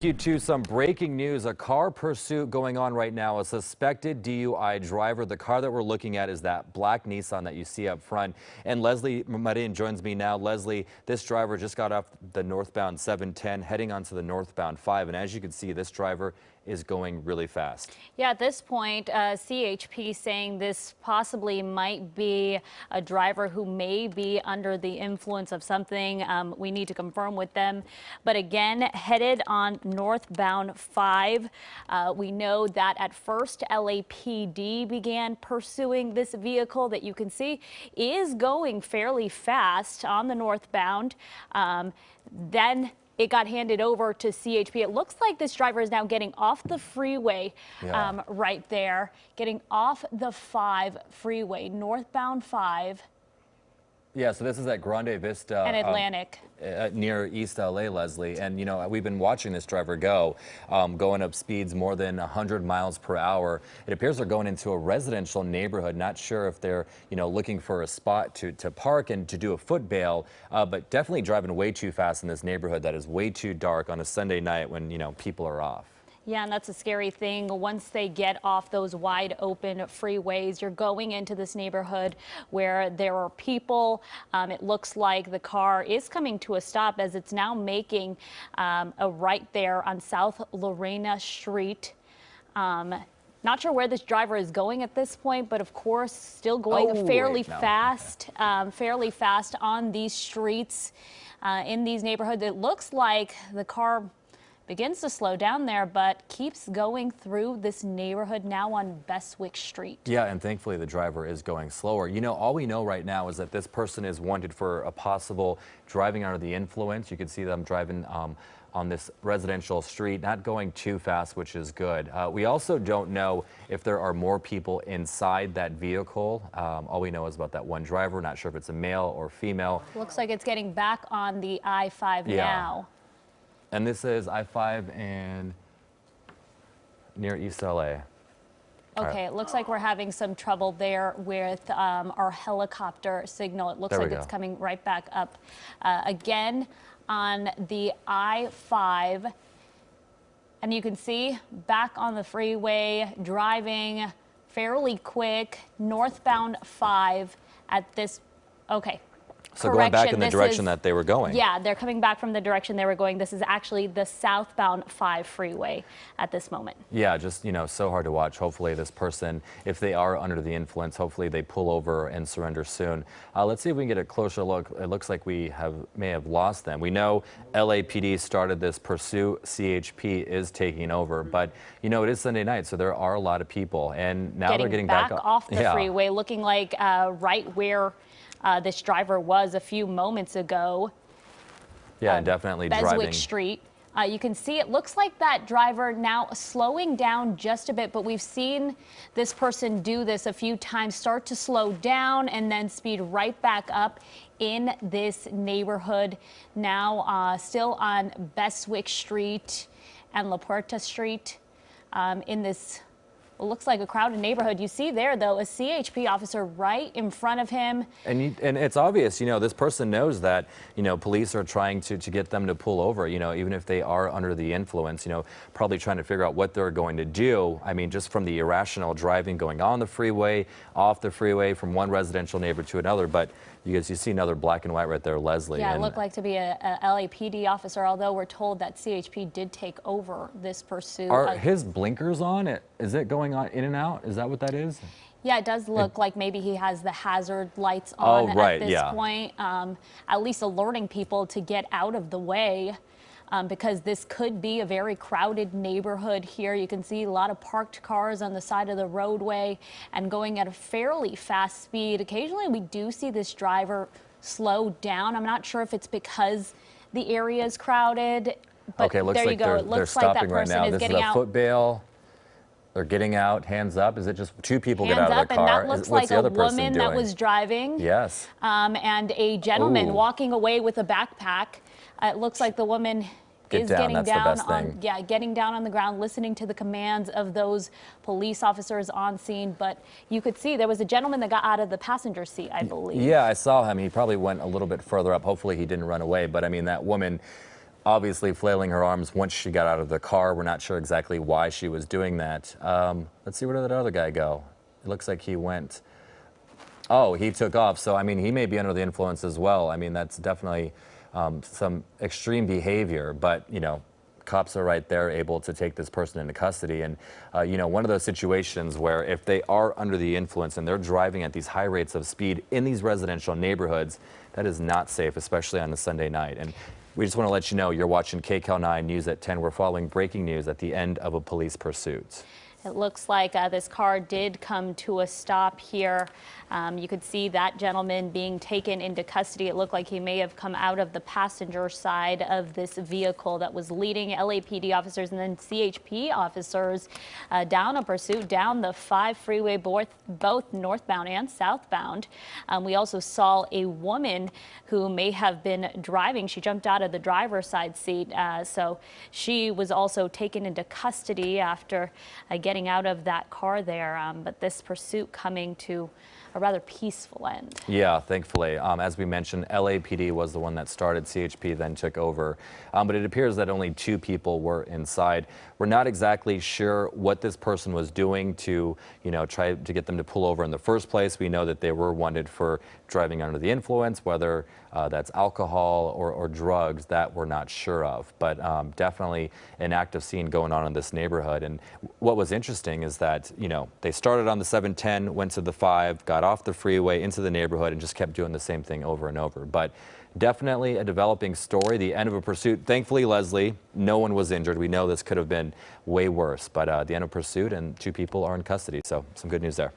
You to some breaking news. A car pursuit going on right now. A suspected DUI driver. The car that we're looking at is that black Nissan that you see up front. And Leslie Marin joins me now. Leslie, this driver just got off the northbound 710 heading onto the northbound 5. And as you can see, this driver is going really fast. Yeah, at this point, CHP saying this possibly might be a driver who may be under the influence of something. We need to confirm with them. But again, headed on northbound 5. We know that at first LAPD began pursuing this vehicle that you can see is going fairly fast on the northbound. Then it got handed over to CHP. It looks like this driver is now getting off the freeway right there, getting off the 5 freeway, northbound 5. Yeah, so this is at Grande Vista and Atlantic. Near East LA, Leslie. And, you know, we've been watching this driver go, going up speeds more than 100 miles per hour. It appears they're going into a residential neighborhood. Not sure if they're, you know, looking for a spot to park and to do a foot bail, but definitely driving way too fast in this neighborhood that is way too dark on a Sunday night when, you know, people are off. Yeah, and that's a scary thing. Once they get off those wide open freeways, you're going into this neighborhood where there are people. It looks like the car is coming to a stop as it's now making a right there on South Lorena Street. Not sure where this driver is going at this point, but of course still going fairly fast on these streets in these neighborhoods. It looks like the car begins to slow down there, but keeps going through this neighborhood now on Bestwick Street. Yeah, and thankfully the driver is going slower. You know, all we know right now is that this person is wanted for a possible driving under the influence. You can see them driving on this residential street, not going too fast, which is good. We also don't know if there are more people inside that vehicle. All we know is about that one driver. Not sure if it's a male or female. Looks like it's getting back on the I-5 now. And this is I-5 and near East LA. Okay, it looks like we're having some trouble there with our helicopter signal. It looks like it's coming right back up again on the I-5. And you can see back on the freeway, driving fairly quick, northbound 5 at this, So going back in the direction that they were going. Yeah, they're coming back from the direction they were going. This is actually the southbound 5 freeway at this moment. Yeah, just, you know, so hard to watch. Hopefully this person, if they are under the influence, hopefully they pull over and surrender soon. Let's see if we can get a closer look. It looks like we may have lost them. We know LAPD started this pursuit. CHP is taking over, but, you know, it is Sunday night, so there are a lot of people. And now they're getting back off the freeway, looking like right where this driver was a few moments ago. Yeah, definitely Bestwick driving. Street. You can see it looks like that driver now slowing down just a bit, but we've seen this person do this a few times, start to slow down and then speed right back up in this neighborhood. Now still on Bestwick Street and La Puerta Street in this looks like a crowded neighborhood. You see there, though, a CHP officer right in front of him. And it's obvious, you know, this person knows that, you know, police are trying to get them to pull over, you know, even if they are under the influence, you know, probably trying to figure out what they're going to do. I mean, just from the irrational driving going on the freeway, off the freeway, from one residential neighbor to another. But you see another black and white right there, Leslie. Yeah, it looked like to be a LAPD officer, although we're told that CHP did take over this pursuit. Are his blinkers on? Is it going on in and out? Is that what that is? Yeah, it does look like maybe he has the hazard lights on at this point, at least alerting people to get out of the way. Because this could be a very crowded neighborhood here. You can see a lot of parked cars on the side of the roadway and going at a fairly fast speed. Occasionally we do see this driver slow down. I'm not sure if it's because the area is crowded, but looks there like you go. It looks like that person is getting out. This is a foot bail. They're getting out, hands up. Is it just two people get out of the car? And that looks like a woman that was driving. Yes. And a gentleman walking away with a backpack. It looks like the woman is getting down on the ground, listening to the commands of those police officers on scene. But you could see there was a gentleman that got out of the passenger seat, I believe. Yeah, I saw him. He probably went a little bit further up. Hopefully he didn't run away. But I mean, that woman obviously flailing her arms once she got out of the car. We're not sure exactly why she was doing that. Let's see, where did that other guy go? It looks like he went. Oh, he took off. So, I mean, he may be under the influence as well. I mean, that's definitely some extreme behavior. But, you know, cops are right there able to take this person into custody. And, you know, one of those situations where if they are under the influence and they're driving at these high rates of speed in these residential neighborhoods, that is not safe, especially on a Sunday night. And we just want to let you know you're watching KCAL 9 News at 10. We're following breaking news at the end of a police pursuit. It looks like this car did come to a stop here. You could see that gentleman being taken into custody. It looked like he may have come out of the passenger side of this vehicle that was leading LAPD officers and then CHP officers down a pursuit down the 5 freeway, both northbound and southbound. We also saw a woman who may have been driving. She jumped out of the driver's side seat, so she was also taken into custody after getting out of that car there, but this pursuit coming to a rather peaceful end. Yeah, thankfully. As we mentioned, LAPD was the one that started. CHP then took over. But it appears that only 2 people were inside. We're not exactly sure what this person was doing to, you know, try to get them to pull over in the first place. We know that they were wanted for driving under the influence, whether that's alcohol or drugs, that we're not sure of. But definitely an active scene going on in this neighborhood. And what was interesting is that, you know, they started on the 710, went to the 5, got off the freeway into the neighborhood and just kept doing the same thing over and over. But definitely a developing story, the end of a pursuit. Thankfully, Leslie, no one was injured. We know this could have been way worse, but the end of pursuit and 2 people are in custody. So some good news there.